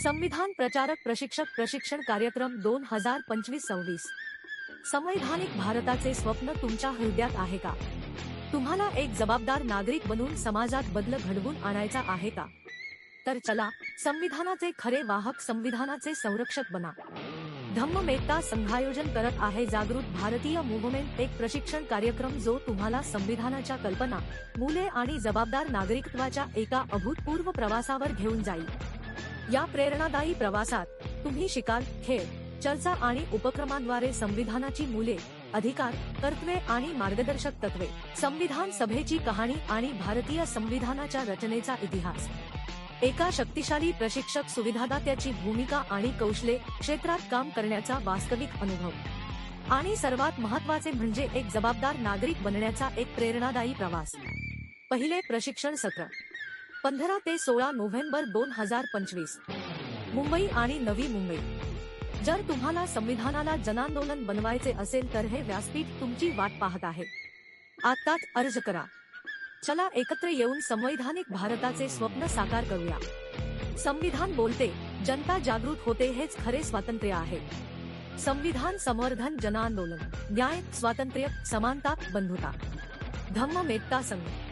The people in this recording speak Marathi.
संविधान प्रचारक प्रशिक्षक प्रशिक्षण कार्यक्रम 2025-26. संवैधानिक भारताचे स्वप्न तुमच्या हृदयात आहे का? तुम्हाला एक जबाबदार नागरिक बनून समाजात बदल घडवून आणायचा आहे का? तर संविधानाचे खरे वाहक, संविधानाचे संरक्षक बना. धम्ममेत्ता संघायोजन करत आहे जागृत भारतीय मूव्हमेंट, एक प्रशिक्षण कार्यक्रम जो तुम्हाला संविधानाच्या कल्पना, मूल्ये आणि जबाबदार नागरिकत्वाच्या एका अभूतपूर्व प्रवासावर घेऊन जाईल. या प्रेरणादायी प्रवासात तुम्ही शिकाल, खेळ, चर्चा आणि उपक्रमांद्वारे संविधानाची मूल्ये, अधिकार, कर्तव्ये आणि मार्गदर्शक तत्त्वे, संविधान सभेची कहाणी आणि भारतीय संविधानाच्या रचनेचा इतिहास. एका शक्तिशाली प्रशिक्षक, सुविधादात्याची भूमिका आणि कौशल्ये, क्षेत्रात काम करण्याचा वास्तविक अनुभव, आणि सर्वात महत्त्वाचे म्हणजे एक जबाबदार नागरिक बनण्याचा एक प्रेरणादायी प्रवास. पहिले प्रशिक्षण सत्र 15 ते 16 नोव्हेंबर 2025, मुंबई आणि नवी मुंबई. जर तुम्हाला संविधानाला जनांदोलन बनवायचे असेल तर हे व्यासपीठ तुमची वाट पाहत आहे. आत्ताच अर्ज करा. चला एकत्र येऊन संवैधानिक भारताचे स्वप्न साकार करूया. संविधान बोलते, जनता जागृत होते, हेच खरे स्वातंत्र्य आहे. संविधान संवर्धन जनांदोलन, न्याय, स्वातंत्र्य, समानता, बंधुता. धम्ममेत्ता संघ.